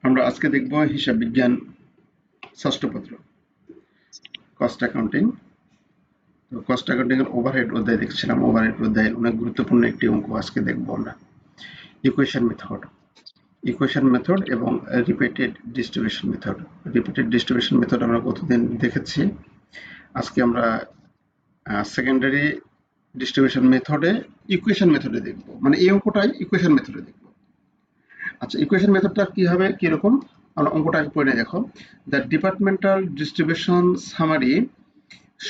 আমরা আজকে দেখব হিসাব বিজ্ঞান ষষ্ঠ পত্র কস্ট অ্যাকাউন্টিং। তো কস্ট অ্যাকাউন্টিং এর ওভারহেড অধ্যায় দেখছিলাম। ওভারহেড অধ্যায়ের অনেক গুরুত্বপূর্ণ একটি অঙ্ক আজকে দেখব আমরা। ইকুয়েশন মেথড এবং repeated distribution method. Repeated distribution method আমরা গতদিন দেখেছি। আজকে আমরা সেকেন্ডারি ডিস্ট্রিবিউশন মেথডে ইকুয়েশন মেথডে দেখব, মানে এই অঙ্কটাই ইকুয়েশন মেথডে দেখব। আচ্ছা, ইকুয়েশন মেথডটা কি হবে, কিরকম আমরা অঙ্কটা আগে পড়ে দেখো। The departmental distribution summary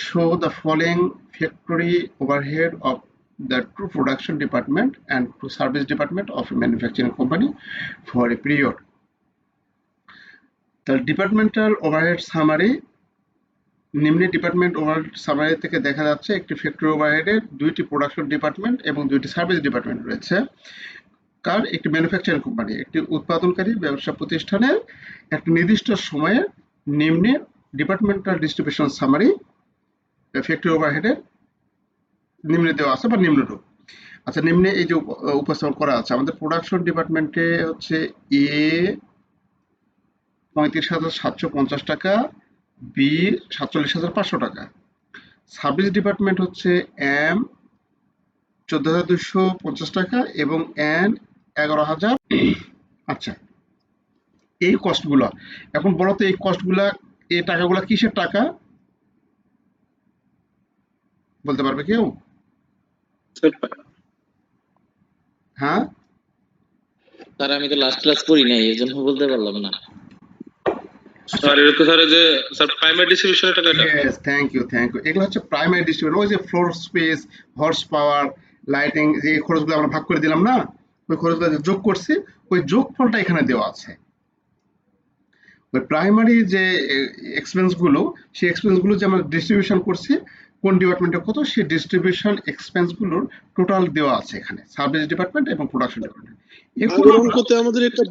show the following factory overhead of the two production department and two service department of a manufacturing company for a period. The departmental overhead summary নিম্নে ডিপার্টমেন্ট ওভারহেড সামারি থেকে দেখা যাচ্ছে একটি factory ওভারহেডের দুইটি production department এবং দুইটি service department রয়েছে। কার একটি ম্যানুফ্যাকচারিং কোম্পানি, একটি উৎপাদনকারী ব্যবসা প্রতিষ্ঠানের একটি নির্দিষ্ট সময়ে নিম্নে ডিপার্টমেন্টাল ডিস্ট্রিবিউশন সামারি ফ্যাক্টরি ওভারহেডের নিম্নে দেওয়া আছে বা নিম্নরূপ। আচ্ছা, নিম্নে এই যে উপস্থাপন করা আছে, আমাদের প্রোডাকশন ডিপার্টমেন্টে হচ্ছে এ ৩৫,৭৫০ টাকা, বি ৪৭,৫০০ টাকা। সার্ভিস ডিপার্টমেন্ট হচ্ছে এম ১৪,২৫০ টাকা এবং এন ১১,০০০। আচ্ছা, এই কস্টগুলো এখন বলো তো, এই কস্টগুলা, এই টাকাগুলা কিসের টাকা বলতে পারবে কেউ? হ্যাঁ স্যার, আমি তো লাস্ট ক্লাস করি নাই, এই জন্য বলতে পারলাম না। স্যার এরকম স্যার যে স্যার প্রাইমারি ডিস্ট্রিবিউশনের টাকাটা। Yes, thank you. এগুলো হচ্ছে প্রাইমারি ডিস্ট্রিবিউশন। ওই যে floor space, horse power, lighting, যে খরচগুলো আমরা ভাগ করে দিলাম না, ওই খরচগুলো যে যোগ করছি, ওই যোগফলটা এখানে দেওয়া আছে। ওই প্রাইমারি যে এক্সপেন্স গুলো, সেই এক্সপেন্স গুলো যে আমরা ডিস্ট্রিবিউশন করছি কোন ডিপার্টমেন্টে কত, সেই ডিস্ট্রিবিউশন এক্সপেন্স গুলোর টোটাল দেওয়া আছে এখানে, সার্ভিস ডিপার্টমেন্ট এবং প্রোডাকশন ডিপার্টমেন্ট। আগের অঙ্কতে আমাদের এটা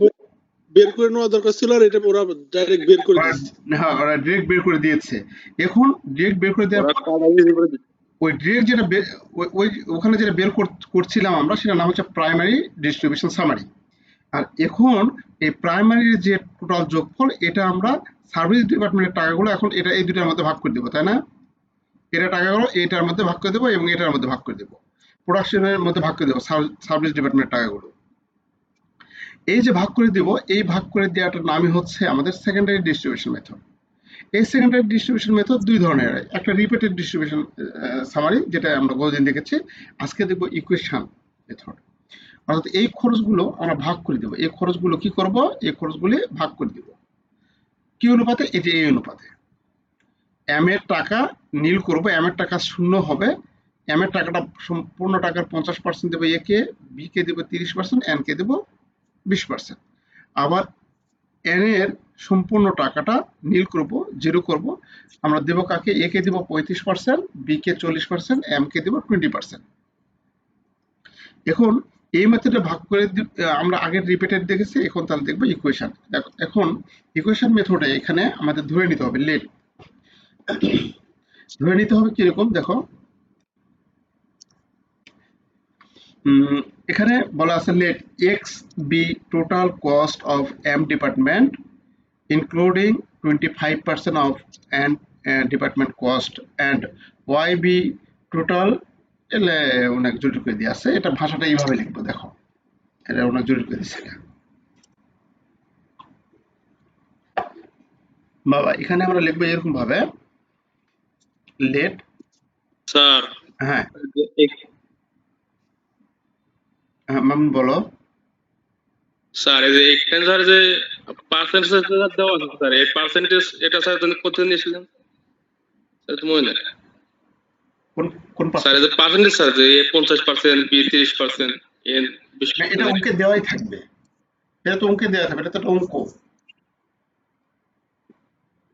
বের করে নেওয়া দরকার ছিল, আর এটা ওরা ডাইরেক্ট বের করে দিয়েছে। হ্যাঁ, ওরা ডিরেক্ট বের করে দিয়েছে। এখন ডিরেক্ট বের করে দেওয়ার ওই ডিরেক্ট যেটা ওই ওখানে যেটা বের করছিলাম আমরা, সেটার নাম হচ্ছে প্রাইমারি ডিস্ট্রিবিউশন সামারি। আর এখন এই প্রাইমারির যে টোটাল যোগফল, এটা আমরা সার্ভিস ডিপার্টমেন্টের টাকাগুলো এখন এটা এই দুটার মধ্যে ভাগ করে দেবো, তাই না? এটা টাকাগুলো এটার মধ্যে ভাগ করে দেবো এবং এটার মধ্যে ভাগ করে দেবো, প্রোডাকশনের মধ্যে ভাগ করে দেবো সার্ভিস ডিপার্টমেন্টের টাকাগুলো। এই যে ভাগ করে দেব, এই ভাগ করে দেওয়াটার নামই হচ্ছে আমাদের সেকেন্ডারি ডিস্ট্রিবিউশন মেথড। এই সেকেন্ডারি ডিস্ট্রিবিউশন মেথড দুই ধরনের হয়, একটা রিপিটেড ডিস্ট্রিবিউশন সামারি, যেটা আমরা গতদিন দেখেছি। আজকে দেখবো ইকুয়েশন মেথড। অর্থাৎ এই খরচগুলো আমরা ভাগ করে দেবো। এই খরচগুলো কি করব, এই খরচগুলি ভাগ করে দেব কি অনুপাতে? এই যে এই অনুপাতে এম এর টাকা নীল করব, এম এর টাকা শূন্য হবে, এম এর টাকাটা সম্পূর্ণ টাকার 50% দেবো এ কে, বি কে দেবো 30%, এন কে দেবো 20%। আবার এন এর সম্পূর্ণ টাকাটা নীল করব, জিরো করব, আমরা দেব কাকে? এ কে দেব 35%, বি কে 40%, এম কে দেব 20%। এখন এই মেথডে ভাগ করে আমরা আগের রিপিটেড দেখেছি, এখন তাহলে দেখবো ইকুয়েশন। এখন ইকুয়েশন মেথডে এখানে আমাদের ধরে নিতে হবে লেট। ধরে নিতে হবে কিরকম দেখো, এখানে বলা আছে let x be total cost of M department including 25% of and department cost and y be total। এলে অনেক জটিল করে দিয়ে আছে, এটা ভাষাটা এইভাবে লিখবো, দেখো এটা অনেক জটিল করে দিচ্ছে এটা বাবা। এখানে আমরা লিখবো এরকম ভাবে লেট। স্যার হ্যাঁ মামুন বলো। স্যার এই যে এখানে স্যার যে পার্সেন্টেজ দেওয়া আছে স্যার, এই পার্সেন্টেজ এটা স্যার তুমি কত নিয়েছিলেন স্যার, তুমি মনে নেই কোন কোন স্যার? এই যে পার্সেন্টেজ স্যার, যে 50%, বি 30%, এন না, এটা 20%। অঙ্কে দেওয়াই থাকবে, এটা তো অঙ্কে দেওয়া থাকবে, এটা তো একটা অঙ্ক,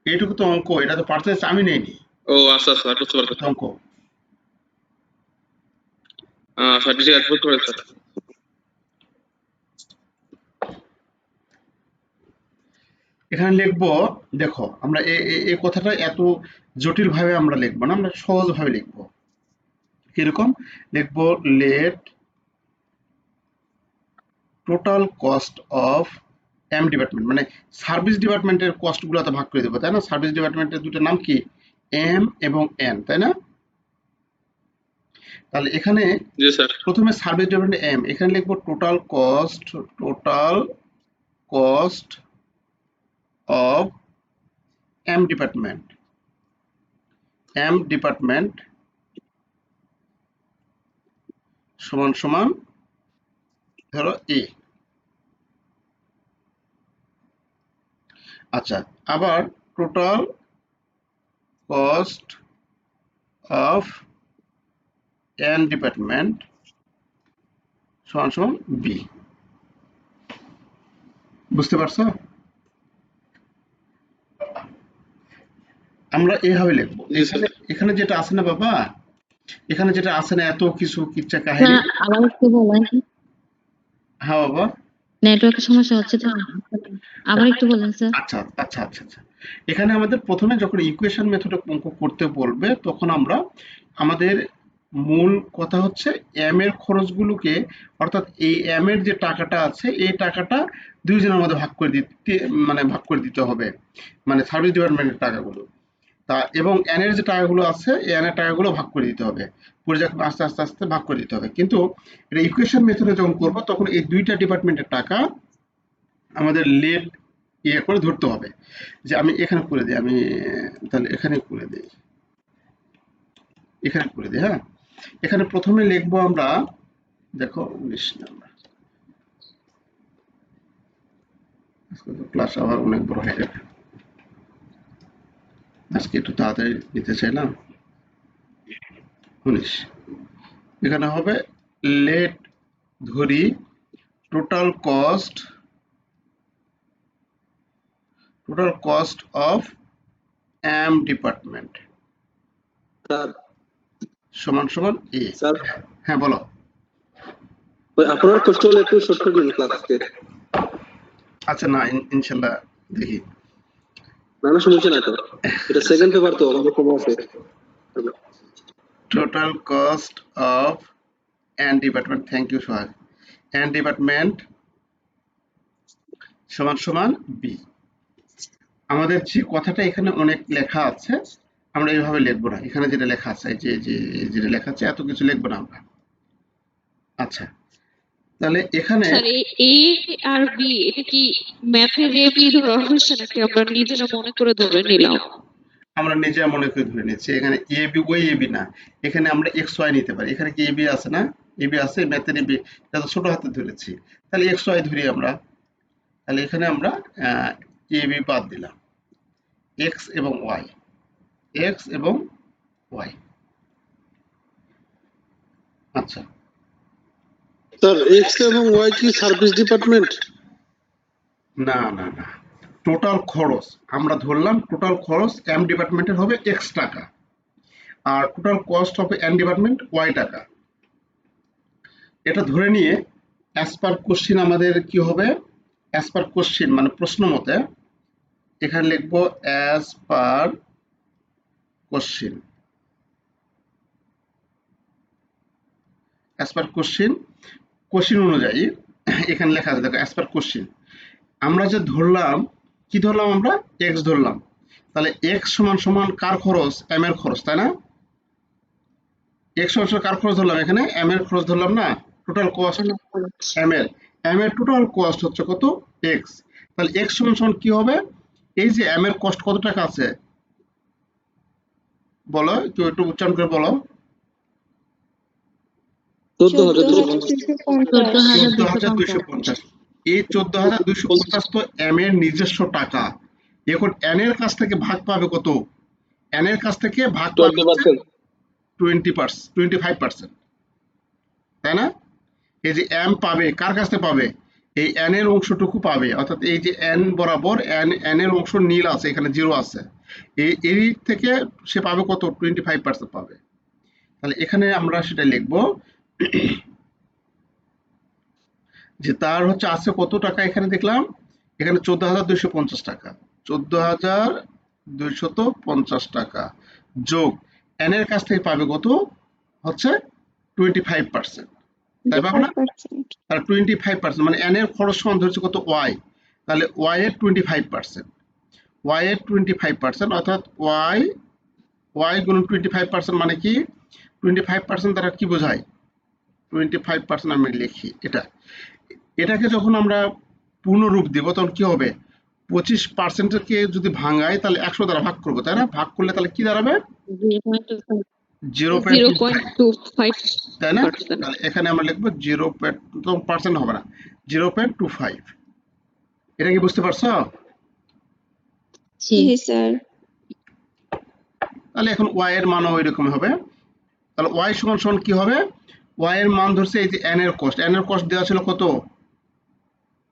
এইটুকু তো অঙ্ক, এটা তো পার্সেন্টেজ আমি নেইনি। ও আচ্ছা আচ্ছা, বুঝতে পারছি অঙ্ক স্যার, ঠিক আছে, বুঝতে পারছি স্যার। এখানে লিখবো, দেখো আমরা এই কথাটা এত জটিল ভাবে আমরা লিখবো না, আমরা সহজ ভাবে লিখবো। কিরকম লিখবো? Let total cost of M department মানে সার্ভিস ডিপার্টমেন্টের কস্টগুলোতে ভাগ করে দেবো, তাই না? সার্ভিস ডিপার্টমেন্টের দুটো নাম কি, এম এবং এন, তাই না? তাহলে এখানে জি স্যার। প্রথমে সার্ভিস ডিপার্টমেন্ট এম, এখানে লিখবো total cost of M department সমান সমান ধরো এ। আচ্ছা, আবার total cost of N department সমান সমান বি। বুঝতে পারছো? আমরা এইভাবে লিখবো। জি স্যার। এখানে যেটা আছে না বাবা, এখানে যেটা আছে না এত কিছু কিচ্ছা কাহিনী। আবার একটু বলেন, হ্যাঁ বাবা। নেটওয়ার্কের সমস্যা হচ্ছে তো, আবার একটু বলেন স্যার। আচ্ছা আচ্ছা আচ্ছা আচ্ছা, এখানে আমাদের প্রথমে যখন ইকুয়েশন মেথডে অঙ্ক করতে বলবে তখন আমরা আমাদের মূল কথা হচ্ছে এম এর খরচগুলোকে, অর্থাৎ এই এম এর যে টাকাটা আছে এই টাকাটা দুইজনের মধ্যে ভাগ করে দিতে হবে, মানে সার্ভিস ডিপার্টমেন্টের টাকাগুলো। তা এবং এন এর যে টাকাগুলো আছে এন এর টাকাগুলো ভাগ করে দিতে হবে, পর্যায়ক্রমে আস্তে আস্তে আস্তে ভাগ করে দিতে হবে। কিন্তু এটা ইকুয়েশন মেথডে যখন করবো তখন এই দুইটা ডিপার্টমেন্টের টাকা আমাদের লেট ইয়ে করে ধরতে হবে। যে আমি এখানে করে দিই, আমি তাহলে এখানে করে দিই, হ্যাঁ। এখানে প্রথমে লিখবো আমরা, দেখো 19 নাম্বার, ক্লাস আবার অনেক বড় হয়ে যাবে, আজকে একটু তাড়াতাড়ি নিতে চাইলাম। 19 এখানে হবে লেট ধরি total cost of M department sir সমান সমান এ। স্যার হ্যাঁ বলো। আপনার কষ্ট হলে একটু শর্ট করে দিন ক্লাসকে। আচ্ছা, না ইনশাল্লাহ দেখি। না না সমস্যা নাই তো, এটা সেকেন্ড পেপার তো আমাদের কম আছে। Total cost of N department, thank you Sohag, N department সমান সমান বি। আমাদের যে কথাটা এখানে অনেক লেখা আছে আমরা এইভাবে লিখবো না, এখানে যেটা লেখা আছে যেটা লেখা আছে এত কিছু লিখবো না আমরা। আচ্ছা, তাহলে এখানে স্যার এ আর বি এটা কি ম্যাথের এ বি ধরা হয়েছে নাকি আমরা নিজেরা মনে করে ধরে নিলাম? আমরা নিজেরা মনে করে ধরে নিচ্ছি, এখানে এ বি ওই এ বি না, এখানে আমরা এক্স ওয়াই নিতে পারি। এখানে কি এ বি আছে না, এ বি আছে, ম্যাথের এ বি এটা তো ছোট হাতে ধরেছি, তাহলে এক্স ওয়াই ধরি আমরা। তাহলে এখানে আমরা এ বি বাদ দিলাম, এক্স এবং ওয়াই, আচ্ছা। স্যার এক্স এবং ওয়াই কি সার্ভিস ডিপার্টমেন্ট? না না না, টোটাল খরচ আমরা ধরলাম, টোটাল খরচ এম ডিপার্টমেন্টের হবে এক্স টাকা, আর টোটাল কস্ট হবে এন ডিপার্টমেন্ট ওয়াই টাকা। এটা ধরে নিয়ে অ্যাজ পার কোশ্চিন আমাদের কি হবে, অ্যাজ পার কোশ্চিন মানে প্রশ্ন মতে এখানে লিখবো as per question, as per question অনুযায়ী এখানে লেখা আছে, দেখো অ্যাজ পার কোশ্চিন আমরা যে ধরলাম, কি ধরলাম আমরা, এক্স ধরলাম। তাহলে এক্স সমান সমান কার খরচ, এম এর খরচ, তাই না? এক্স সমান সমান কার খরচ ধরলাম, এখানে এম এর খরচ ধরলাম না, টোটাল কস্ট এম এর টোটাল কস্ট হচ্ছে কত, এক্স। তাহলে এক্স সমান সমান কি হবে, এই যে এম এর কস্ট কত টাকা আছে বলো, একটু উচ্চারণ করে বলো। 14,250। এই 14,250 তো এম এর নিজস্ব টাকা। এখন এন এর কাছ থেকে ভাগ পাবে কত, এন এর কাছ থেকে ভাগ পাবে 25%, তাই না? এই যে এম পাবে কার কাছ থেকে পাবে, এই এন এর অংশটুকু পাবে, অর্থাৎ এই যে এন বরাবর এন এর অংশ নীল আছে, এখানে জিরো আছে, এই থেকে সে পাবে কত, 25% পাবে। তাহলে এখানে আমরা সেটা লিখবো যে তার হচ্ছে আছে কত টাকা, এখানে দেখলাম এখানে 14,250 টাকা, 14,250 টাকা যোগ এন এর কাছ থেকে পাবে কত হচ্ছে 25%, তাই পাবে না? তাহলে 25% মানে এন এর খরচ সমান ধরছে কত, ওয়াই। তাহলে ওয়াই এর 25%, ওয়াই এর 25%, অর্থাৎ ওয়াই গুণন 25% মানে কি 25% দ্বারা কি বোঝায় 25% আমি লিখি এটাকে যখন আমরা পূর্ণরূপ দিব তখন কি হবে 25%কে যদি ভাঙাই তাহলে 100 দ্বারা ভাগ করবো, তাই না? ভাগ করলে তাহলে কি দাঁড়াবে 0.25, 0.25 তাই না? তাহলে এখানে আমরা লিখবো 0% হবে না, 0.25। এটা কি বুঝতে পারছো? জি স্যার। তাহলে এখন ওয়াই এর মানও ওই রকম হবে। তাহলে ওয়াই সমান সমান কি হবে, ওয়াই এর মান ধরছে এই যে এন এর কস্ট দেওয়া ছিল কত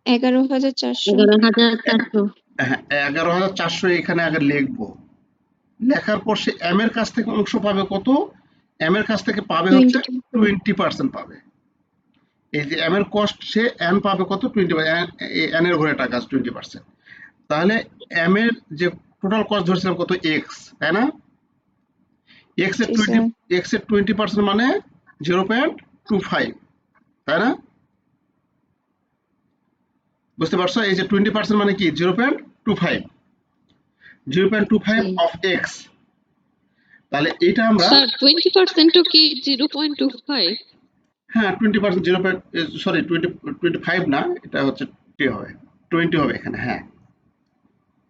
11,400। 11,400। হ্যাঁ 11,400 এখানে আগে লিখবো, লেখার পর সে এম এর কাছ থেকে অংশ পাবে কত, এম এর কাছ থেকে পাবে হচ্ছে 20% পাবে। এই যে এম এর কস্ট সে এন পাবে কত 20%, এন এর ঘরে টাকা 20%। তাহলে এম এর যে টোটাল কস্ট ধরেছিলাম কত এক্স, তাই না? এক্স এর 20% মানে 0.25, তাই না? বুঝতে পারছো? এই যে 20% মানে কি 0.25 অফ এক্স। তাহলে এটা আমরা স্যার 20% ও কি 0.25? হ্যাঁ 20% 25 না, এটা হচ্ছে 20 হবে এখানে, হ্যাঁ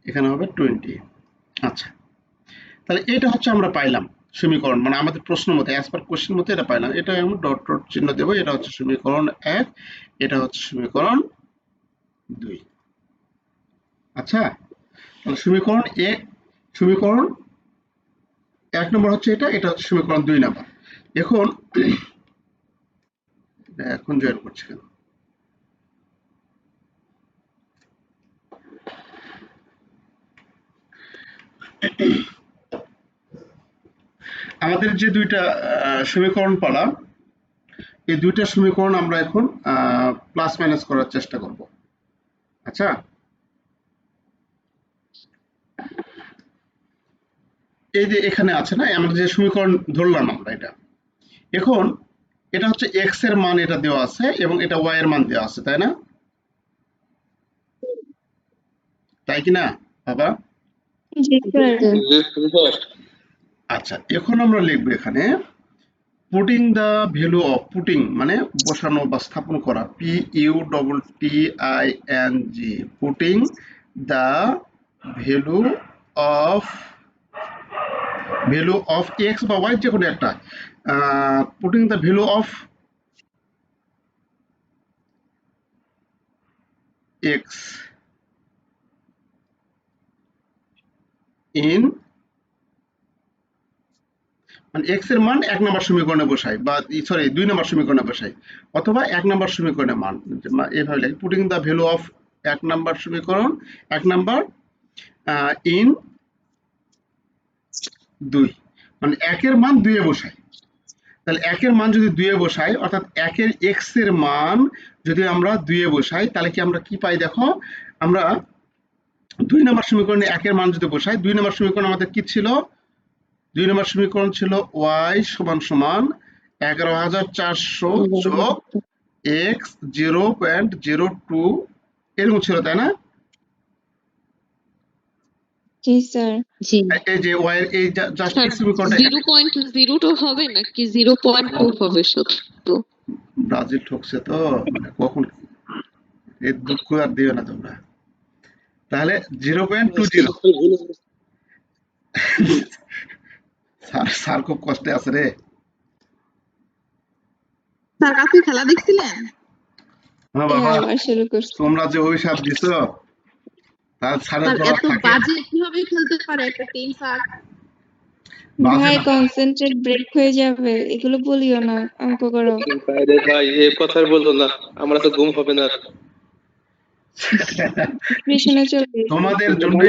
এখানে হবে 20। আচ্ছা, তাহলে এটা হচ্ছে আমরা পাইলাম সমীকরণ, মানে আমাদের প্রশ্ন মতে অ্যাজ পার কোশ্চেন মতে এটা পাইলাম, এটা আমরা ডট ডট চিহ্ন দেবো, এটা হচ্ছে সমীকরণ 1, এটা হচ্ছে সমীকরণ 2। আচ্ছা, তাহলে সমীকরণ 1 নম্বর হচ্ছে এটা হচ্ছে সমীকরণ 2 নম্বর। এখন জয়েন করছি কেন, আমাদের যে দুইটা সমীকরণ পেলাম, এই দুইটা সমীকরণ আমরা এখন প্লাস মাইনাস করার চেষ্টা করব। আচ্ছা, এই যে এখানে আছে না, আমরা যে সমীকরণ ধরলাম আমরা এখন এটা হচ্ছে এক্স এর মান এটা দেওয়া আছে এবং এটা ওয়াই এর মান দেওয়া আছে, তাই না? তাই কি না বাবা? জি স্যার। আচ্ছা, এখন আমরা লিখবো এখানে putting the value of, putting মানে বসানো বা স্থাপন করা, PUTTING, putting the value of x বা ওয়াই যে কোনো একটা, putting the value of x in, মানে এক্স এর মান 1 নম্বর সমীকরণে বসাই, বা সরি 2 নম্বর সমীকরণে বসাই, অথবা 1 নম্বর সমীকরণে মান এইভাবে লিখি, পুটিং দ্য ভ্যালু অফ 1 নম্বর সমীকরণ 1 নম্বর ইন 2, মানে 1 এর মান 2 এ বসাই। তাহলে 1 এর মান যদি 2 এ বসাই, অর্থাৎ 1 এর এক্স এর মান যদি আমরা 2 এ বসাই, তাহলে কি আমরা কি পাই দেখো, আমরা 2 নম্বর সমীকরণে 1 এর মান যদি বসাই, 2 নম্বর সমীকরণ আমাদের কি ছিল, 2 নম্বর সমীকরণ ছিল y সমান সমান 11,400 যোগ x 0.02 এরকম ছিল, তাই না? জি স্যার। জি এই যে y এর এই জাস্ট স্যার এই সমীকরণটা 0.02 হবে নাকি 0.2 হবে শুধু? ব্রাজিল ঠকছে তো, মানে কখন এই দুঃখ আর দিও না তোমরা। তাহলে 0.20, স্যার খুব কষ্টে আছে রে। স্যার কালকে খেলা দেখছিলেন? হ্যাঁ বাবা, আবার শুরু করছি। তোমরা যে অভিশাপ দিছো তার স্যারের স্যার জবাব এত থাকে, বাজে কিভাবে খেলতে পারে একটা টিম স্যার? বাজে ভাই না। কনসেন্ট্রেট ব্রেক হয়ে যাবে, এগুলো বলিও না, অঙ্ক করো। বাইরে ভাই এই কথা বলতো না, আমরা তো ঘুম হবে না। ডিপ্রেশনে চলে তোমাদের জন্য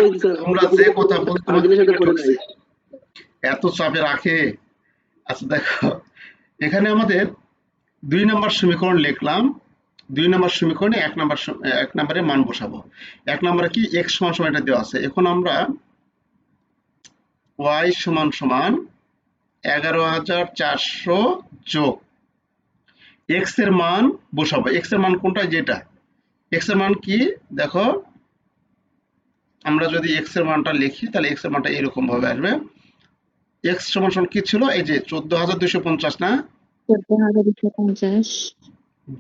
তোমরা যে কথা বলছো তোমাদের জন্য ঠকছে, এত চাপে রাখে। আচ্ছা দেখো, এখানে আমাদের 2 নম্বর সমীকরণ লিখলাম, 2 নম্বর সমীকরণে 1 নম্বরে মান বসাবো। 1 নম্বরে কি x সমান সমান এটা দেওয়া আছে, এখন আমরা y সমান সমান 11,400 যোগ x এর মান বসাবো। x এর মান কোনটা, যেটা x এর মান কি দেখো আমরা যদি x এর মানটা লিখি তাহলে x এর মানটা এরকম ভাবে আসবে। x সমান সমান কি ছিল, এই যে 14,250 না, 14,250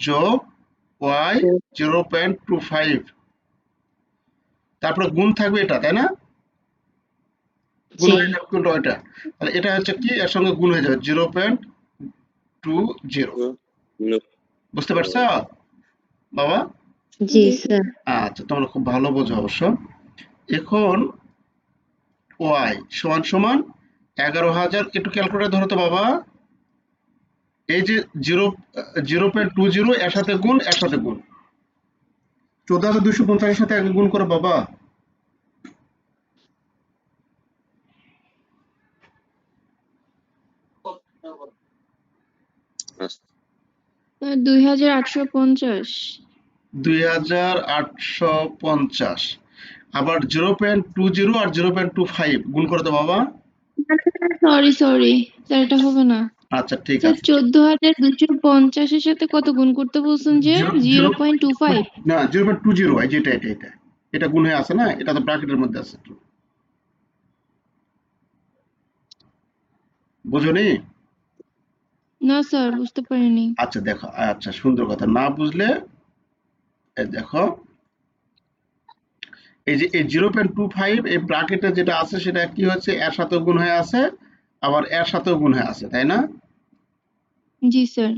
যোগ y 0.25, তারপরে গুণ থাকবে এটা, তাই না? গুণ জি হয়ে যাবে কোনটা, ওইটা। তাহলে এটা হচ্ছে কি, এর সঙ্গে গুণ হয়ে যাবে 0.20। বুঝতে পারছো বাবা? জি জি স্যার আচ্ছা, তোমরা খুব ভালো বোঝো অবশ্য। এখন y সমান সমান 11,000, একটু ক্যালকুলেটর ধরো তো বাবা। এই যে 0.20 এর সাথে গুণ, এর সাথে গুণ, 14,250 এর সাথে আগে গুণ করো বাবা। স্যার 2,850। 2,850, আবার 0.20 আর 0.25 গুণ করে তো বাবা। সরি সরি স্যার, এটা হবে না। আচ্ছা ঠিক স্যার আছে। 14,250 এর সাথে কত গুণ করতে বলছেন যে? Zero zero 0.25। না, 0.20, এই যেটা, এটা গুণ হয়ে আছে না, এটা তো ব্র্যাকেটের মধ্যে আছে, একটু বোঝনি? না স্যার, বুঝতে পারিনি। আচ্ছা দেখো, আচ্ছা সুন্দর কথা, না বুঝলে এই দেখো, এই যে এই 0.25 এই ব্র্যাকেটে যেটা আছে সেটা কি হচ্ছে, এর সাথেও গুণ হয়ে আছে, আবার এর সাথেও গুণ হয়ে আছে, তাই না? জি স্যার।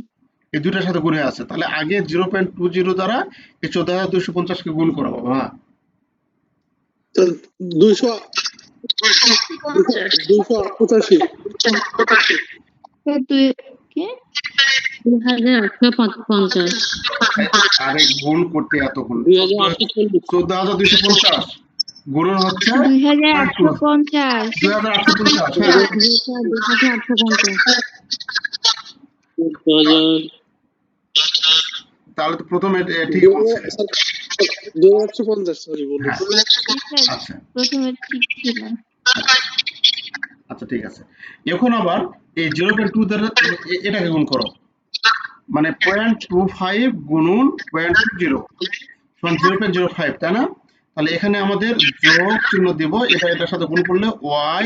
এই দুটার সাথে গুণ হয়ে আছে, তাহলে আগে 0.20 দ্বারা এই 14,250 কে গুণ করো বাবা। তো 200 285। স্যার কি? 2,850 আরে গুণ করতে এতক্ষণ, 2,840 14,250 গুণন হচ্ছে 2,850। 2,850, হ্যাঁ। 2,850 14,000 তাহলে তো প্রথমে ঠিক বলছে। 250, সরি বলেছি। হ্যাঁ, স্যার আচ্ছা প্রথমে ঠিক ছিল। আচ্ছা ঠিক আছে। এখন আবার এই 0.2 দ্বারা এটাকে গুণ করো, মানে 0.25 গুণন 0.20 সমান 0.05, তাই না? তাহলে এখানে আমাদের যোগ চিহ্ন দিব, এটার সাথে গুণ করলে y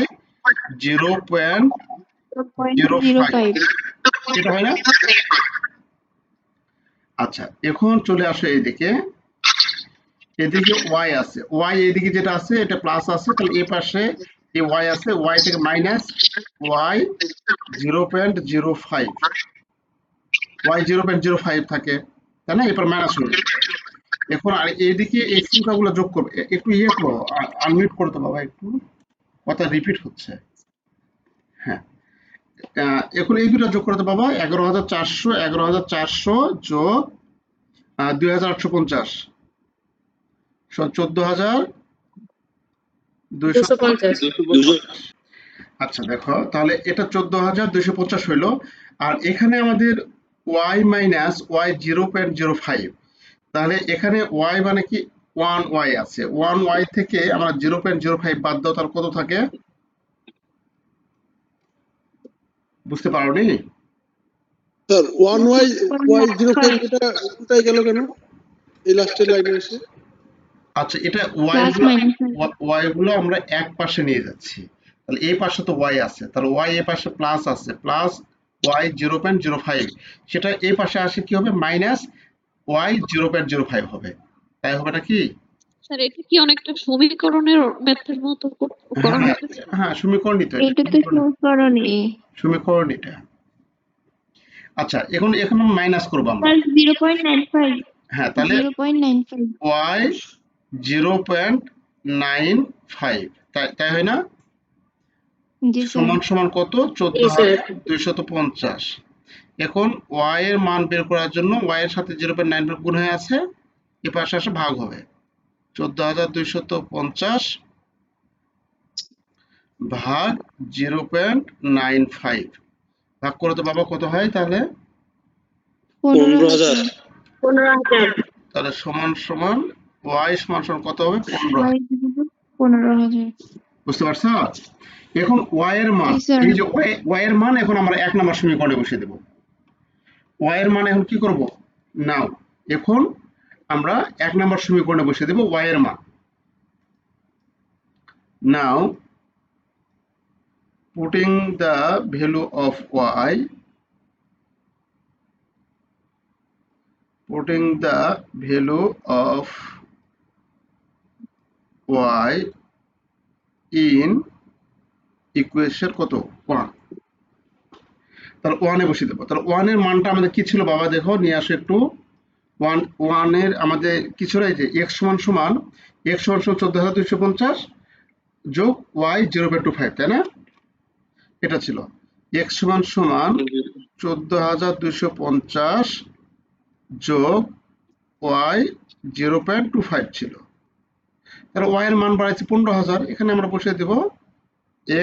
0.05, 0.05। এটা হয় না? আচ্ছা, এখন চলে আসো এইদিকে, এদিকে y আছে, y এদিকে যেটা আছে এটা প্লাস আছে, তাহলে এই পাশে এই y আছে, y থেকে মাইনাস y 0.05, y 0.05 থাকে, তাই না? এরপর মাইনাস হয়ে যাবে। এখন আর এইদিকে এই সংখ্যাগুলো যোগ করবে, একটু ইয়ে করো, আনমিউট করতে বাবা, একটু কথা রিপিট হচ্ছে। হ্যাঁ, এখন এই দুটো যোগ করতে বাবা, 11,400 যোগ 2,850 14,250। আচ্ছা দেখো, তাহলে এটা 14,250 হইলো, আর এখানে আমাদের y মাইনাস y 0.05, তাহলে এখানে y মানে কি 1y আছে, 1y থেকে আমরা 0.05 বাদ দাও, তার কত থাকে বুঝতে পারোনি? স্যার 1y 05, এটা কোথায় গেল কেন এই লাস্টের লাইনে এসে? আচ্ছা, এটা প্লাস মাইনাস। y গুলো আমরা এক পাশে নিয়ে যাচ্ছি, তাহলে এই পাশে তো y আছে, তাহলে y এই পাশে প্লাস আছে, প্লাস y 0.05, সেটা এই পাশে আসে কি হবে, মাইনাস y 0.05 হবে, তাই হবে নাকি? স্যার এটা কি অনেকটা সমীকরণের মেথড মতো করা হ্যাঁ হয়েছে? হ্যাঁ, সমীকরণই তো, এটা এটা তো সমীকরণই। সমীকরণ এটা। আচ্ছা, এখন এখানে মাইনাস করবো আমরা। স্যার 0.95। হ্যাঁ, তাহলে 0.95। y 0.95, তাই হয় না? জি স্যার। সমান সমান কত, 14,250। এখন y এর মান বের করার জন্য y এর সাথে 0.95 গুণ হয়ে আছে, এ পাশে আসে ভাগ হবে, 14,250 ভাগ 0.95, ভাগ করে তো বাবা কত হয় তাহলে? 15,000। তাহলে সমান সমান y সমান সমান কত হবে, 15,000। 15,000। বুঝতে পারছো? এখন y এর মান, জি স্যার। এই যে y এর মান এখন আমরা 1 নম্বর সমীকরণে বসিয়ে দেব। y এর মান এখন কি করব, নাও এখন আমরা 1 নম্বর সমীকরণে বসিয়ে দেব y এর মান। Now putting the value of y, putting the value of y in equation কত 1, তাহলে 1 এ বসিয়ে দেবো। তাহলে 1 এর মানটা আমাদের কি ছিল বাবা, দেখো নিয়ে আসো একটু। 1 এর আমাদের কি ছিল, এই যে x সমান সমান 14,250 যোগ y 0.25, তাই না? এটা ছিল x সমান সমান 14,250 যোগ y 0.25 ছিল। তাহলে y এর মান বাড়াইছে 15,000, এখানে আমরা বসিয়ে দেব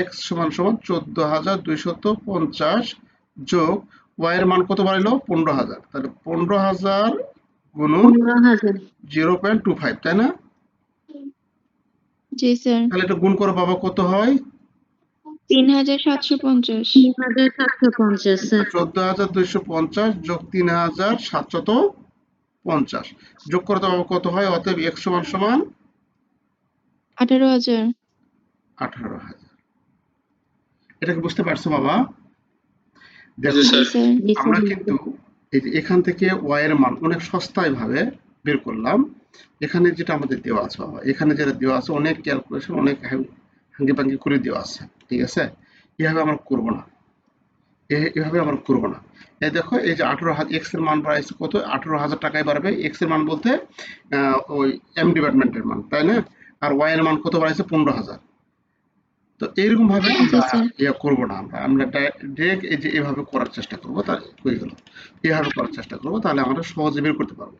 x সমান সমান 14,250 যোগ y এর মান কত বাড়াইলো 15,000, তাহলে 15,000 গুণন 15,000 0.25, তাই না? জি স্যার। তাহলে এটা গুণ করো বাবা, কত হয়? 3,750। 3,750 স্যার। 14,250 যোগ 3,750 যোগ করতে বাবা কত হয়? অতএব x সমান সমান 18,000। 18,000। এটা কি বুঝতে পারছো বাবা? দেখো জি জি স্যার। স্যার। জি আমরা স্যার। কিন্তু এই যে এখান থেকে y এর মান অনেক সস্তায় ভাবে বের করলাম। এখানে যেটা আমাদের দেওয়া আছে বাবা, এখানে যেটা দেওয়া আছে অনেক ক্যালকুলেশন, অনেক হাঙ্গি-পাঙ্গি করে দেওয়া আছে, ঠিক আছে? এভাবে আমরা করব না, এভাবে আমরা করব না। এই দেখো, এই যে 18,000 x এর মান বাড়াইছে কত? 18,000 টাকায় বাড়বে। x এর মান বলতে ওই m ডিপার্টমেন্টের মান, তাই না? আর y এর মান কত বাড়াইছে? 15,000। তো এইরকম ভাবে জি আমরা স্যার। ইয়ে করবো না, আমরা ডিরেক্ট এই যে এভাবে করার চেষ্টা করবো, তাহলে হয়ে গেল। এভাবে করার চেষ্টা করবো, তাহলে আমরা সহজে বের করতে পারবো।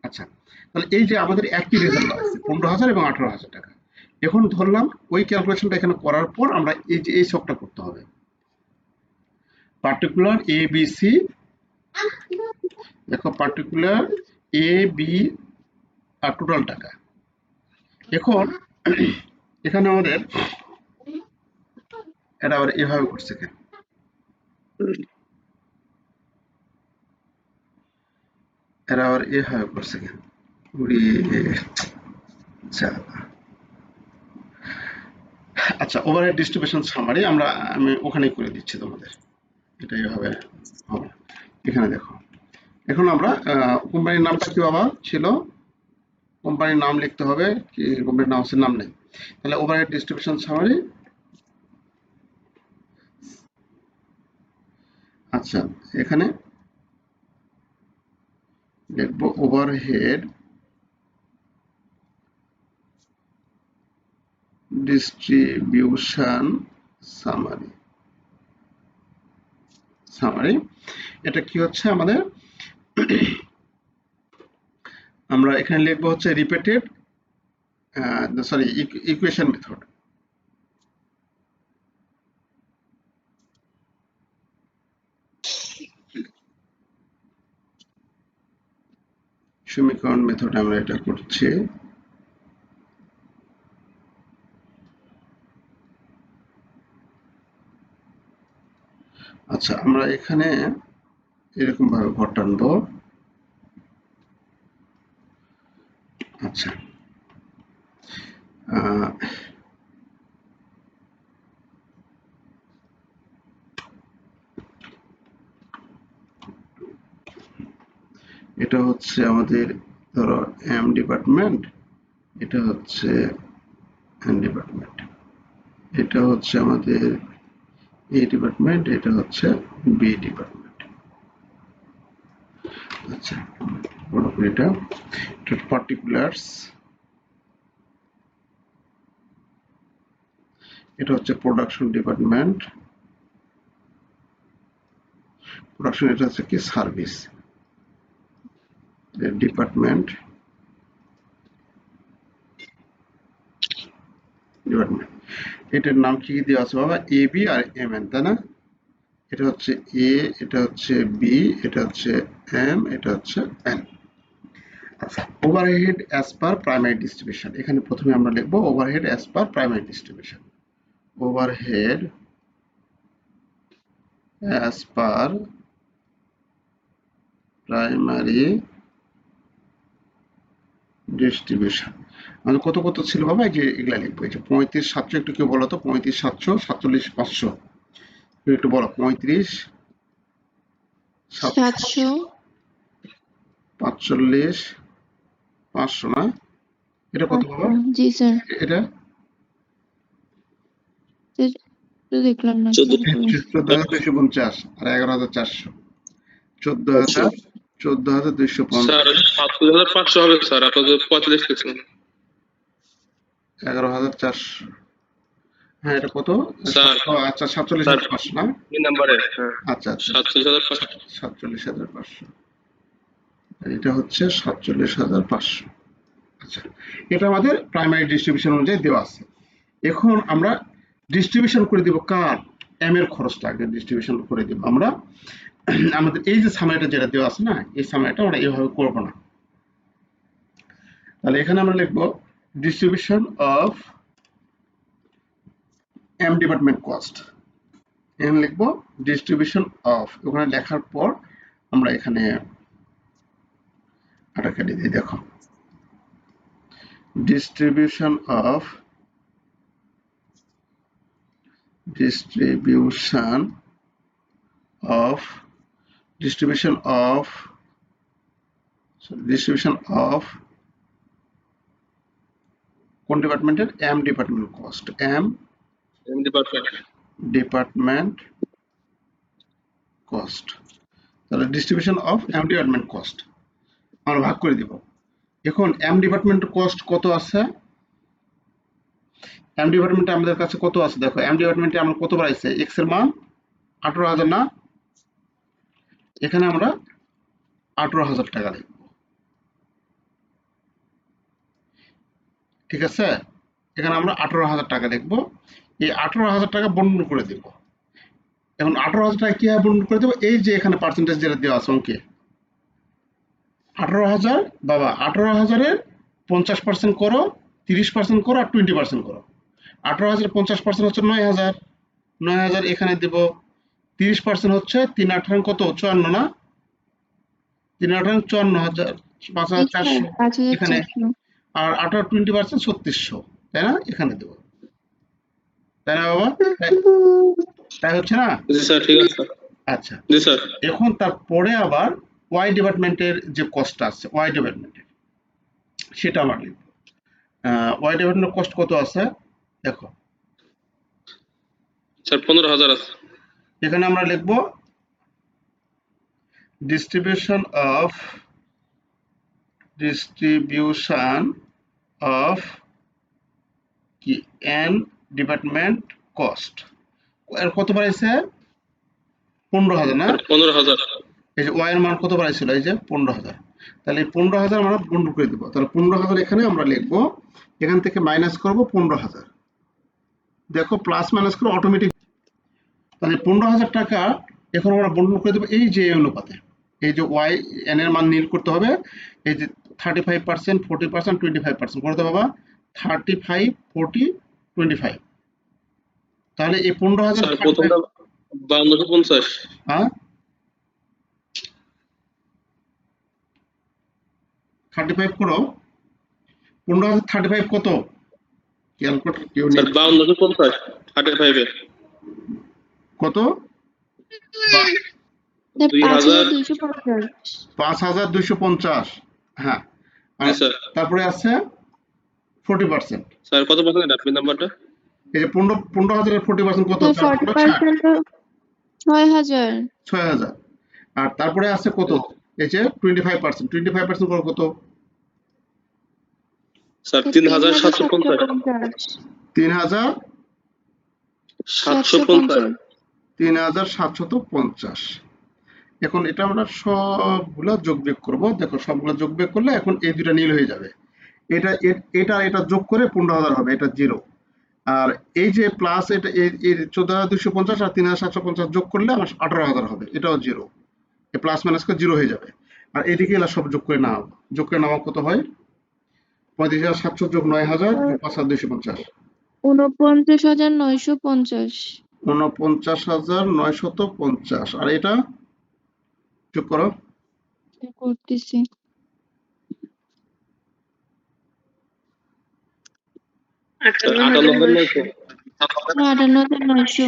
আচ্ছা, তাহলে এই যে আমাদের একই রেজাল্ট আসছে 15,000 এবং 18,000 টাকা। এখন ধরলাম ওই ক্যালকুলেশনটা এখানে করার পর আমরা এই যে এই ছকটা করতে হবে, পার্টিকুলার এ বি সি। দেখো particular A B R total টাকা। এখন এখানে আমাদের এটা আবার এভাবে করছে কেন? এরা আবার এভাবে করছে কেন? আচ্ছা, ওভারহেড ডিস্ট্রিবিউশন সামারি আমি ওখানেই করে দিচ্ছি তোমাদের, এটা এভাবে হবে। এখানে দেখো, এখন আমরা কোম্পানির নামটা কি বাবা ছিল? কোম্পানির নাম লিখতে হবে, কি কোম্পানির নাম আছে? নাম নেই। তাহলে ওভারহেড ডিস্ট্রিবিউশন সামারি। আচ্ছা, এখানে দেখবো ওভারহেড ডিস্ট্রিবিউশন সামারি। এটা কি হচ্ছে আমাদের? আমরা এখানে লিখবো হচ্ছে রিপিটেড ইকুয়েশন মেথড। সমীকরণ মেথড আমরা এটা করছি। আচ্ছা, আমরা এখানে এরকম ভাবে ঘর টানবো। আচ্ছা, এটা হচ্ছে আমাদের ধরো এম ডিপার্টমেন্ট, এটা হচ্ছে এন ডিপার্টমেন্ট, এটা হচ্ছে আমাদের এ ডিপার্টমেন্ট, এটা হচ্ছে বি ডিপার্টমেন্ট। আচ্ছা, বড় করে এটা পার্টিকুলার্স, এটা হচ্ছে প্রোডাকশন ডিপার্টমেন্ট, প্রোডাকশন, এটা হচ্ছে কি সার্ভিস ডিপার্টমেন্ট, এটার নাম কি দেওয়া আছে বাবা? A B R M N, তাই না? এটা হচ্ছে এ, এটা হচ্ছে বি, এটা হচ্ছে এম, এটা হচ্ছে এন। আচ্ছা, overhead as per primary distribution. এখানে প্রথমে আমরা লিখবো overhead as per primary distribution. Overhead as per primary distribution. আমাদের কত কত ছিল বাবা, এই যে এগুলা লিখবো, এই যে 35 700, একটু কেউ বলো তো 35 700 47 500, কেউ একটু বলো 35 700 45 500 না, এটা কত বাবা? জি স্যার, এটা তো দেখলাম না 14,250 আর 11,400, 14,250, স্যার 7,500 হবে স্যার, আপনার 45 লিখছেন। 11,400, হ্যাঁ এটা কত? স্যার আচ্ছা 47,500 না, এই নাম্বারে হ্যাঁ আচ্ছা আচ্ছা 47,500। 47,500, এটা হচ্ছে 47,500। আচ্ছা, এটা আমাদের প্রাইমারি ডিস্ট্রিবিউশন অনুযায়ী দেওয়া আছে। এখন আমরা ডিস্ট্রিবিউশন করে দিব কার, এম এর খরচটা আগে ডিস্ট্রিবিউশন করে দিব আমরা। আমাদের এই যে সামারিটা যেটা দেওয়া আছে না, এই সামারিটা আমরা এইভাবে করব না। তাহলে এখানে আমরা লিখবো distribution of M department cost, এখানে লিখবো ডিস্ট্রিবিউশন অফ, ওখানে লেখার পর আমরা এখানে আটা কেটে দিই, দেখো distribution of distribution of কোন ডিপার্টমেন্টের, M department cost, M department cost. তাহলে distribution of M department cost আমরা ভাগ করে দিব। এখন এম ডিপার্টমেন্ট কস্ট কত আছে, এম ডিপার্টমেন্টে আমাদের কাছে কত আছে দেখো, এম ডিপার্টমেন্টে আমরা কত বাড়াইছে, এক্স এর মান 18,000 না, এখানে আমরা 18,000 টাকা লিখব, ঠিক আছে, এখানে আমরা 18,000 টাকা লিখব, এই 18,000 টাকা বন্টন করে দিব। এখন 18,000 টাকা কিভাবে বন্টন করে দেবো, এই যে এখানে পার্সেন্টেজ যেটা দেওয়া আছে অঙ্কে, 18,000 বাবা, 18,000-এর 50% করো, 30% করো আর 20% করো। 18,000 50% হচ্ছে 9,000, 9,000 এখানে দেব, 30% হচ্ছে 3 18 কত 54 না, 3 18 54,000, 5,400 এখানে, 5,400 আর 18 20% 3600, তাই না, এখানে দেবো, তাই না বাবা, তাই হচ্ছে না? জি স্যার ঠিক আছে স্যার। আচ্ছা, জি স্যার। এখন তারপরে আবার ওয়াই ডিপার্টমেন্টের যে কস্টটা আছে, ওয়াই ডিপার্টমেন্টের সেটা আমার লিখব। ওয়াই ডিপার্টমেন্টের কস্ট কত আছে দেখো, স্যার 15,000 আছে। এখানে আমরা লিখব ডিস্ট্রিবিউশন অফ কি এন ডিপার্টমেন্ট কস্ট, এর কত বাড়াইছে 15,000 না, 15,000। এই যে ওয়াই এর মান কত বাড়াইছিল, এই যে 15,000, তাহলে এই 15,000 আমরা বন্টন করে দেবো। তাহলে 15,000 এখানে আমরা লিখবো, এখান থেকে মাইনাস করবো 15,000, দেখো প্লাস মাইনাস করে অটোমেটিক, তাহলে 15,000 টাকা এখন আমরা বন্টন করে দেবো এই যে অনুপাতে, এই যে ওয়াই এন এর মান নির্ণয় করতে হবে, এই যে 35% 40% 25% করতে বাবা, 35 40 25, তাহলে এই 15,000 স্যার প্রথমটা 5250। হ্যাঁ 35 করো, 15,000 35 কত, ক্যালকুলেটর কেউ নেই, স্যার 5250 35 এ কত, 5,250 5,250, হ্যাঁ, জি স্যার। তারপরে আছে 40%, স্যার কত পার্সেন্ট আপনি নাম্বারটা? এই যে 15,000-এর 40% কত, 40% তো 6,000 6,000, আর তারপরে আছে কত, এই যে 25% কত, স্যার 3,750। 3,750, 750। 3,750। এখন এটা আমরা সবগুলা যোগ বিয়োগ করবো, দেখো সবগুলা যোগ বিয়োগ করলে এখন এই দুটা নীল হয়ে যাবে, এটা যোগ করে 15,000 হবে, এটা 0, আর এই যে প্লাস এটা এই 14,250 আর 3,750 যোগ করলে আমার 18,000 হবে, এটাও 0, প্লাস মাইনাস করে 0 হয়ে যাবে। আর এদিকে এলা সব যোগ করে নাও, যোগ করে নেওয়া কত হয়, 35,700 যোগ 9,000 যোগ 5,250, 49,950 49,950, আর এটা যোগ করো, করতেছি। 58,900 58,900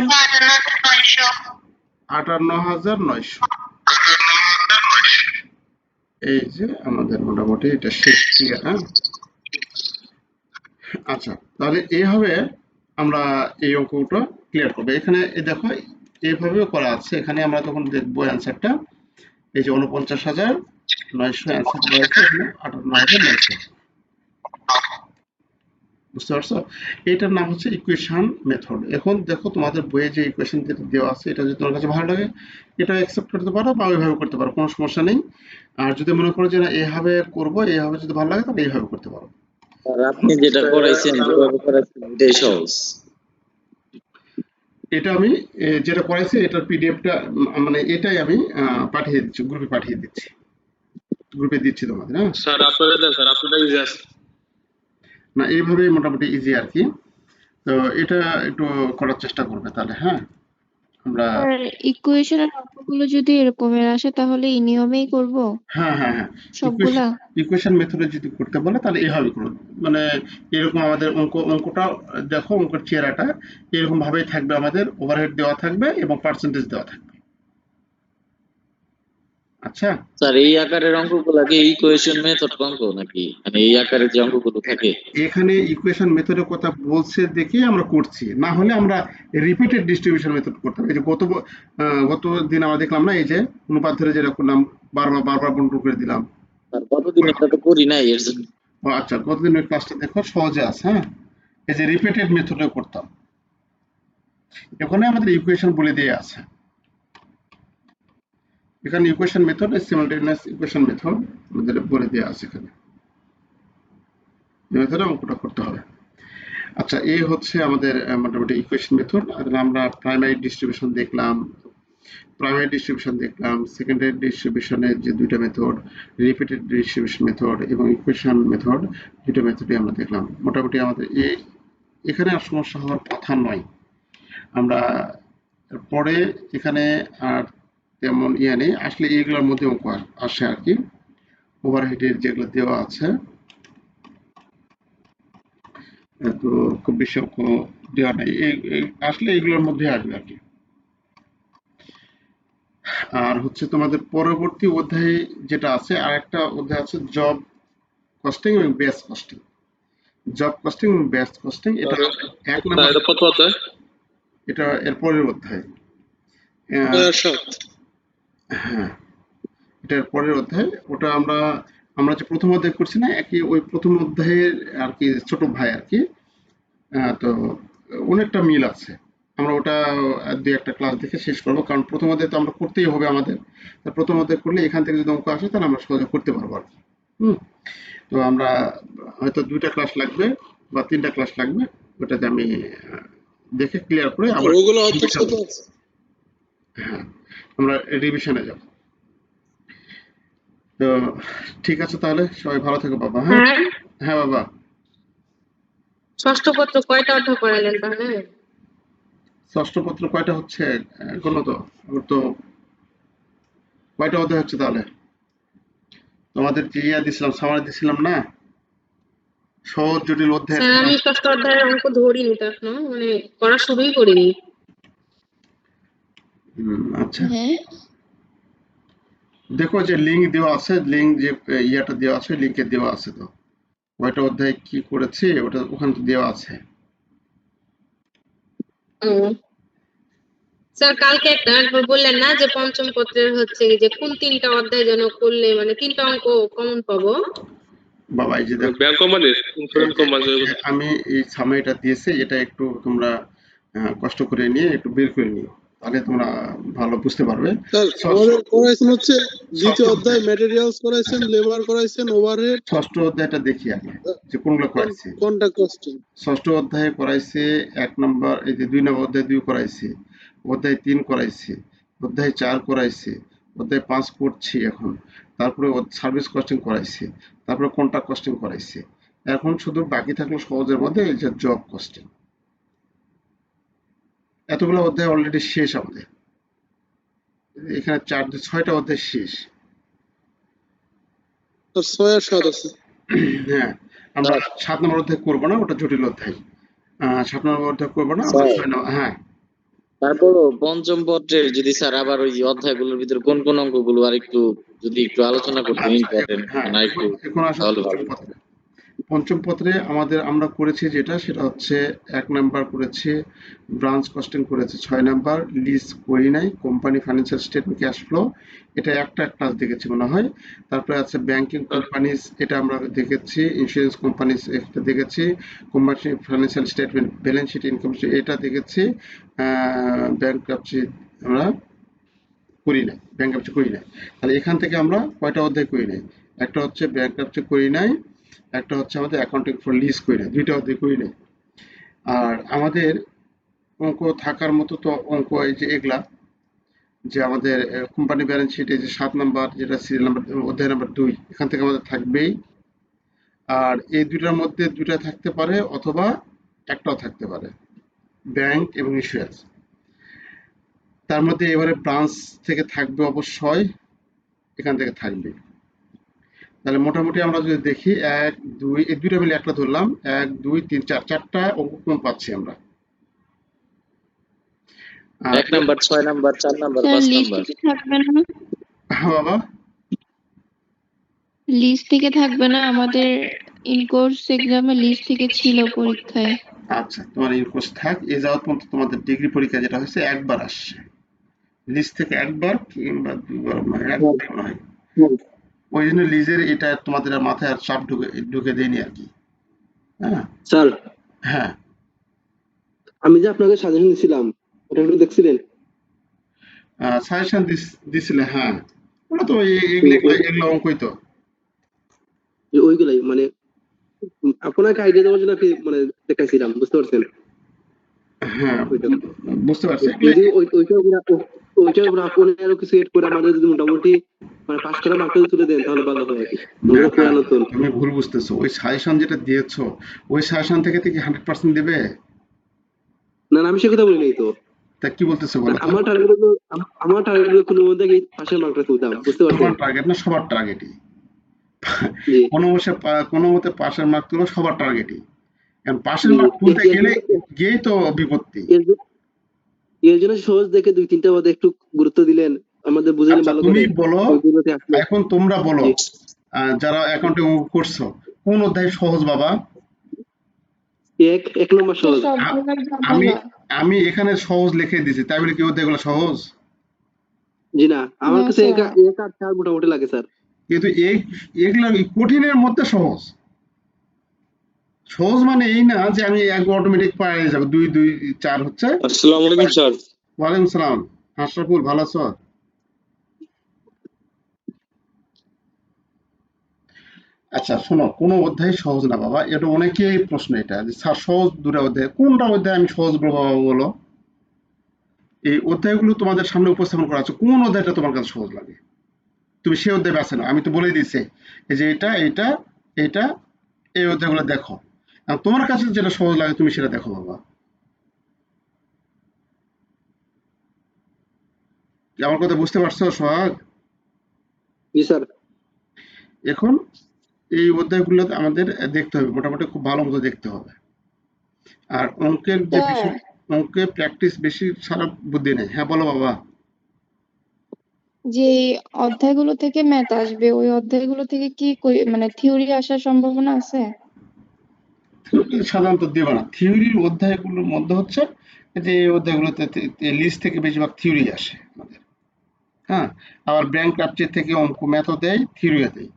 58,900। এই যে আমাদের মোটামুটি এটা শেষ, ক্লিয়ার? হ্যাঁ, আচ্ছা, তাহলে এইভাবে আমরা এই অঙ্কটা ক্লিয়ার করবো। এখানে এই দেখো এইভাবেও করা আছে, এখানে আমরা তখন দেখবো অ্যান্সারটা। এই যে 49,900 অ্যান্সার করা হয়েছে, এখানে 58,900। বুঝতে পারছো? এটার নাম হচ্ছে ইকুয়েশন মেথড। এখন দেখো তোমাদের বইয়ে যে ইকুয়েশন যেটা দেওয়া আছে, এটা যদি তোমার কাছে ভালো লাগে এটা অ্যাকসেপ্ট করতে পারো বা ওইভাবে করতে পারো, কোনো সমস্যা নেই। আর যদি মনে করো যে না এইভাবে করবো, এইভাবে যদি ভালো লাগে তাহলে এইভাবে করতে পারো। আর আপনি যেটা করাইছেন যেভাবে করাইছেন এটাই সহজ। এটা আমি যেটা করাইছি এটার পিডিএফটা মানে এটাই আমি পাঠিয়ে দিচ্ছি, গ্রুপে পাঠিয়ে দিচ্ছি, গ্রুপে দিচ্ছি তোমাদের। হ্যাঁ স্যার আপনারা দেন স্যার, আপনারা ইজি আছে। না, এইভাবে মোটামুটি ইজি আর কি। তো এটা একটু করার চেষ্টা করবে তাহলে। হ্যাঁ, আমরা আর ইকুয়েশনের অঙ্কগুলো যদি এরকমের আসে তাহলে এই নিয়মেই করব হ্যাঁ হ্যাঁ হ্যাঁ সবগুলা। ইকুয়েশন মেথডে যদি করতে বলে তাহলে এইভাবে করুন। মানে এরকম আমাদের অঙ্কটা দেখো, অঙ্কের চেহারাটা এরকম ভাবেই থাকবে, আমাদের ওভারহেড দেওয়া থাকবে এবং পার্সেন্টেজ দেওয়া থাকবে। আচ্ছা, স্যার এই আকারের অঙ্কগুলো কি ইকুয়েশন মেথড অঙ্ক নাকি, মানে এই আকারের যে অঙ্কগুলো থাকে? এখানে ইকুয়েশন মেথডের কথা বলছে দেখেই আমরা করছি, না হলে আমরা রিপিটেড ডিস্ট্রিবিউশন মেথড করতাম। এই যে গত দিন আমরা দেখলাম না, এই যে অনুপাত ধরে যেটা করলাম, বারবার বারবার বন্টন করে দিলাম। আর কতদিন এটা তো করি নাই এর জন্য। আচ্ছা, গতদিন ওই ক্লাসটা দেখো, সহজে আছে। হ্যাঁ, এই যে রিপিটেড মেথডে করতাম, এখানে আমাদের ইকুয়েশন বলে দিয়ে আছে। এখানে ইকুয়েশন মেথড, সিমultaneous ইকুয়েশন মেথড আমাদের বলে দেওয়া আছে এখানে, এই মেথডে অঙ্কটা করতে হবে। আচ্ছা, এই হচ্ছে আমাদের মোটামুটি ইকুয়েশন মেথড। আর আমরা প্রাইমারি ডিস্ট্রিবিউশন দেখলাম, সেকেন্ডারি ডিস্ট্রিবিউশনের যে দুইটা মেথড, রিপিটেড ডিস্ট্রিবিউশন মেথড এবং ইকুয়েশন মেথড, দুটো মেথডই আমরা দেখলাম। মোটামুটি আমাদের এখানে আর সমস্যা হওয়ার কথা নয়। আমরা পরে এখানে আর তেমন নেই, আসলে এইগুলোর মধ্যে অঙ্ক আসে আর কি, ওভারহেডের যেগুলো দেওয়া আছে। তো খুব বেশি অঙ্ক দেওয়া নাই, আসলে এগুলোর মধ্যে আসবে আর কি। আর হচ্ছে তোমাদের পরবর্তী অধ্যায়ে যেটা আছে, আর একটা অধ্যায় আছে জব কস্টিং এবং বেস কস্টিং। জব কস্টিং এবং বেস কস্টিং, এটা এক স্যার নম্বর, এটা কত অধ্যায়? এটা এর পরের অধ্যায়। হ্যাঁ, এটার পরের অধ্যায়। ওটা আমরা যে প্রথম অধ্যায় করছি না, একই ওই প্রথম অধ্যায়ের আর কি ছোট ভাই আর কি। তো অনেকটা মিল আছে। আমরা ওটা দুই একটা ক্লাস দেখে শেষ করবো, কারণ প্রথম অধ্যায় তো আমরা করতেই হবে আমাদের। তা প্রথম অধ্যায় করলে এখান থেকে যদি অঙ্ক আসে তাহলে আমরা সহজে করতে পারবো আর কি। তো আমরা হয়তো 2টা ক্লাস লাগবে বা 3টা ক্লাস লাগবে, ওটাতে আমি দেখে ক্লিয়ার করে আবার ওগুলো অর্থের সাথে আছে। হ্যাঁ, আমরা রিভিশনে যাব। তো ঠিক আছে, তাহলে সবাই ভালো থেকো বাবা। হ্যাঁ হ্যাঁ বাবা। ষষ্ঠ পত্র কয়টা অর্থ করালেন তাহলে? ষষ্ঠ পত্র কয়টা হচ্ছে এখনো তো, ওর তো কয়টা অধ্যায় হচ্ছে তাহলে? তোমাদের যে দিছিলাম, সামারি দিছিলাম না, সহজ জটিল অধ্যায়। স্যার আমি ষষ্ঠ অধ্যায়ের অঙ্ক ধরিনি তো এখনো, মানে করা শুরুই করিনি। আচ্ছা, হ্যাঁ, দেখো যে লিঙ্ক দেওয়া আছে, লিঙ্ক যে ইয়াটা দেওয়া আছে, লিঙ্কে দেওয়া আছে তো কয়টা অধ্যায় কি করেছি ওটা ওখানে তো দেওয়া আছে। ও স্যার, কালকে একটা একবার বললেন না যে পঞ্চম পত্রের হচ্ছে যে কোন 3টা অধ্যায় যেন করলে মানে 3টা অঙ্ক কমন পাবো? বাবা এই যে দেখো, ব্যাংক কোম্পানির ইন্স্যুরেন্স কোম্পানি। আমি এই সামারিটা দিয়েছি, এটা একটু তোমরা কষ্ট করে নিয়ে একটু বের করে নিও, তাহলে তোমরা ভালো বুঝতে পারবে। স্যার আমাদের করাইছেন হচ্ছে দ্বিতীয় অধ্যায় ম্যাটেরিয়ালস করাইছেন, লেবার করাইছেন, ওভারহেড। ষষ্ঠ অধ্যায়টা দেখি আগে যে কোনগুলো করাইছে। কন্টাক্ট কস্টিং ষষ্ঠ অধ্যায়ে করাইছে 1 নম্বর, এই যে 2 নম্বর অধ্যায় 2 করাইছে, অধ্যায় 3 করাইছে, অধ্যায় 4 করাইছে, অধ্যায় 5 করছি এখন, তারপরে সার্ভিস কস্টিং করাইছে, তারপরে কন্ট্রাক্ট কস্টিং করাইছে। এখন শুধু বাকি থাকলো সহজের মধ্যে এই যে জব কস্টিং। এতগুলো অধ্যায় অলরেডি শেষ আমাদের, এখানে 6টা অধ্যায় শেষ। আর 6 আর 7 আছে। হ্যাঁ, আমরা 7 নম্বর অধ্যায় করবো না, ওটা জটিল অধ্যায়। 7 নম্বর অধ্যায় করবো না, আমরা স্যার 6 নম্বর, হ্যাঁ তারপরও পঞ্চম পত্রের যদি স্যার আবার ওই যে অধ্যায়গুলোর ভিতরে কোন কোন অঙ্কগুলো আর একটু যদি একটু আলোচনা করতেন আচ্ছা ইম্পর্টেন্ট হ্যাঁ, মানে একটু এখন আসো তাহলে পঞ্চম ভালো। পত্রে। পঞ্চম পত্রে আমরা করেছি যেটা, সেটা হচ্ছে 1 নাম্বার করেছি ব্রাঞ্চ কস্টিং করেছি, 6 নাম্বার লিজ করি নাই, company financial statement cash flow, এটা একটা ক্লাস দেখেছি মনে হয়। তারপরে আছে ব্যাংকিং কোম্পানিজ, এটা আমরা দেখেছি, ইন্স্যুরেন্স কোম্পানিজ এটা দেখেছি, company financial statement, balance sheet, income statement এটা দেখেছি। ব্যাংক্রাপসি আমরা করি নাই, ব্যাংক্রাপসি করি নাই। তাহলে এখান থেকে আমরা কয়টা অধ্যায় করি নাই? একটা হচ্ছে ব্যাংক্রাপসি করি নাই, একটা হচ্ছে আমাদের অ্যাকাউন্টিং ফর লিজ করি নাই, দুইটা অধ্যায় করি নাই। আর আমাদের অঙ্ক থাকার মতো তো অঙ্ক এই যে এগুলা, যে আমাদের কোম্পানি ব্যালেন্স শিটে যে 7 নাম্বার যেটা সিরিয়াল নাম্বার অধ্যায় নাম্বার 2, এখান থেকে আমাদের থাকবেই। আর এই দুইটার মধ্যে দুইটা থাকতে পারে অথবা একটাও থাকতে পারে, ব্যাংক এবং ইন্স্যুরেন্স। তার মধ্যে এবারে ব্রাঞ্চ থেকে থাকবে অবশ্যই, এখান থেকে থাকবে। তাহলে মোটামুটি আমরা যদি দেখি 1 2 এই দুইটা মিলে একটা ধরলাম, 1 2 3 4, চারটা অঙ্ক কম পাচ্ছি আমরা। 1 number 6 number 4 number sir 5 list number. থেকে থাকবে না? হ্যাঁ বাবা, লিস্ট থেকে থাকবে না? আমাদের ইন কোর্স এক্সামে লিস্ট থেকে ছিল পরীক্ষায়। আচ্ছা তোমার এই কোর্স থাক, এ যাওয়ার পর্যন্ত তোমাদের ডিগ্রি পরীক্ষা যেটা হয়েছে একবার আসছে, লিস্ট থেকে একবার কিংবা দুবার, মানে একবার মনে হয়। ওই জন্য লিজের এটা তোমাদের আর মাথায় আর চাপ ঢুকে দেয়নি আর কি। হ্যাঁ স্যার হ্যাঁ, আমি যে আপনাকে সাজেশন দিছিলাম ওটা একটু দেখছিলেন? সাজেশন দিছিলে, হ্যাঁ ওটা তো এগুলো অঙ্কই তো। ওইগুলাই মানে আপনাকে আইডিয়া দেওয়ার জন্য মানে দেখাইছিলাম, বুঝতে পারছেন? হ্যাঁ বুঝতে পারছি। যদি ওইটার উপর আপনি আরো কিছু এড করে আমাদের যদি মোটামুটি মানে পাস করা মার্কটা তুলে দেন তাহলে ভালো হয় আর কি। না আমরা পুরা নতুন। তুমি ভুল বুঝতেছো, ওই সাজেশন যেটা দিয়েছো ওই সাজেশন থেকে কি 100% দেবে? না আমি সে কথা বলি নাই তো। তা কি বলতেছো বলো তো? আমার টার্গেট হলো কোনো মধ্যে পাশের মার্কটা তুলতাম, বুঝতে পারছেন? তোমার টার্গেট না, সবার টার্গেটই। জি কোনো মতে পাশের মার্ক তুলো, সবার টার্গেটই। কারণ পাশের মার্ক তুলতে গিয়েই তো বিপত্তি। এর জন্য সহজ দেখে 2-3টা বাদে একটু গুরুত্ব দিলেন, আমাদের বুঝাইলেন আচ্ছা ভালো তুমি করে। বলো, ওইগুলোতে আসলে এখন তোমরা বলো, জি যারা অ্যাকাউন্টিং করছো কোন অধ্যায় সহজ বাবা? এক নম্বর সহজ। আমি আমি এখানে সহজ লিখে দিয়েছি, তাই বলে কি অধ্যায়গুলো সহজ? জি না, আমার না কাছে স্যার। এক আর চার মোটামুটি লাগে স্যার। কিন্তু এগুলা কঠিনের মধ্যে সহজ। সহজ মানে এই না যে আমি একবার অটোমেটিক পারে যাবো, 2 2 4 হচ্ছে। আসসালামু আলাইকুম স্যার। ওয়ালাইকুম সালাম, আশরাফুল, ভালো আছো? আচ্ছা শোনো, কোনো অধ্যায় সহজ না বাবা, এটা অনেকেই প্রশ্ন, এটা যে স্যার সহজ দুটা অধ্যায়, কোনটা অধ্যায় আমি সহজ বলবো বাবা বলো? এই অধ্যায়গুলো তোমাদের সামনে উপস্থাপন করা আছে, কোন অধ্যায়টা তোমার কাছে সহজ লাগে? তুমি সে অধ্যায় বাছে না, আমি তো বলেই দিচ্ছি এই যে এটা এটা এটা, এই অধ্যায়গুলো দেখো। আর তোমার কাছে যেটা সহজ লাগে তুমি সেটা দেখো বাবা। কি আমার কথা বুঝতে পারছো সোহাগ? জি স্যার। এখন এই অধ্যায়গুলো আমাদের দেখতে হবে, মোটামুটি খুব ভালো মতো দেখতে হবে। আর অঙ্কের যে বিষয়, অঙ্কে প্র্যাকটিস বেশি ছাড়া বুদ্ধি নেই। হ্যাঁ বলো বাবা। যে অধ্যায়গুলো থেকে ম্যাথ আসবে, ওই অধ্যায়গুলো থেকে কি মানে থিওরি আসার সম্ভাবনা আছে? থিওরি সাধারণত দেবে না, থিওরির অধ্যায়গুলোর মধ্যে হচ্ছে যে এই অধ্যায়গুলোতে লিস্ট থেকে বেশিরভাগ থিওরি আসে আমাদের। হ্যাঁ, আবার ব্যাংক ক্রাফটের থেকে অঙ্ক ম্যাথও দেয়, থিওরিও দেয়,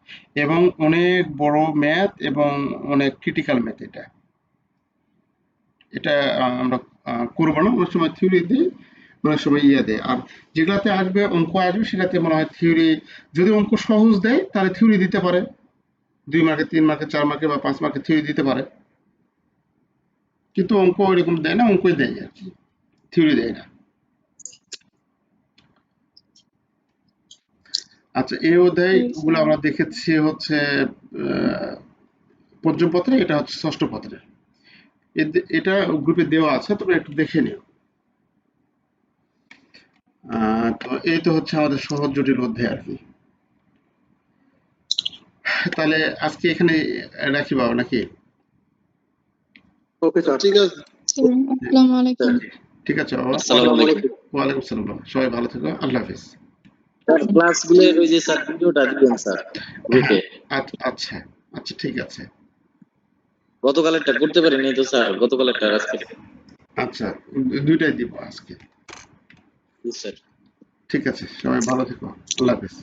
এবং অনেক বড় ম্যাথ এবং অনেক ক্রিটিক্যাল ম্যাথ। এটা এটা আমরা করবো না, অনেক সময় থিওরি দিই, অনেক সময় ইয়ে দেয়। আর যেগুলাতে আসবে অঙ্ক আসবে সেটাতে মনে হয় থিওরি, যদি অঙ্ক সহজ দেয় তাহলে থিওরি দিতে পারে, 2 মার্কে 3 মার্কে 4 মার্কে বা 5 মার্কে থিওরি দিতে পারে। কিন্তু অঙ্ক এরকম দেয় না, অঙ্কই দেয় আর কি, থিওরি দেয় না। আচ্ছা এই অধ্যায়গুলো আমরা দেখেছি হচ্ছে পঞ্চম পত্রে, এটা হচ্ছে ষষ্ঠ পত্রে, এটা গ্রুপে দেওয়া আছে, তোমরা একটু দেখে নিও। তো এই তো হচ্ছে আমাদের সহজ জটিল অধ্যায় আর কি। তাহলে আজকে এখানে রাখি বাবা নাকি? Okay sir. ঠিক আছে। আসসালামু আলাইকুম। ঠিক আছে বাবা, আসসালামু আলাইকুম ওয়ালাইকুম আসসালাম বাবা, সবাই ভালো থেকো, আল্লাহ হাফিজ। স্যার ক্লাসগুলোর ওই যে স্যার ভিডিওটা দিবেন স্যার গ্রুপে। আচ্ছা আচ্ছা ঠিক আছে, গতকালেরটা করতে পারিনি তো স্যার, গতকালেরটা আর আজকে। আচ্ছা দুইটাই দিব আজকে। স্যার ঠিক আছে, সবাই ভালো থেকো, আল্লাহ হাফিজ।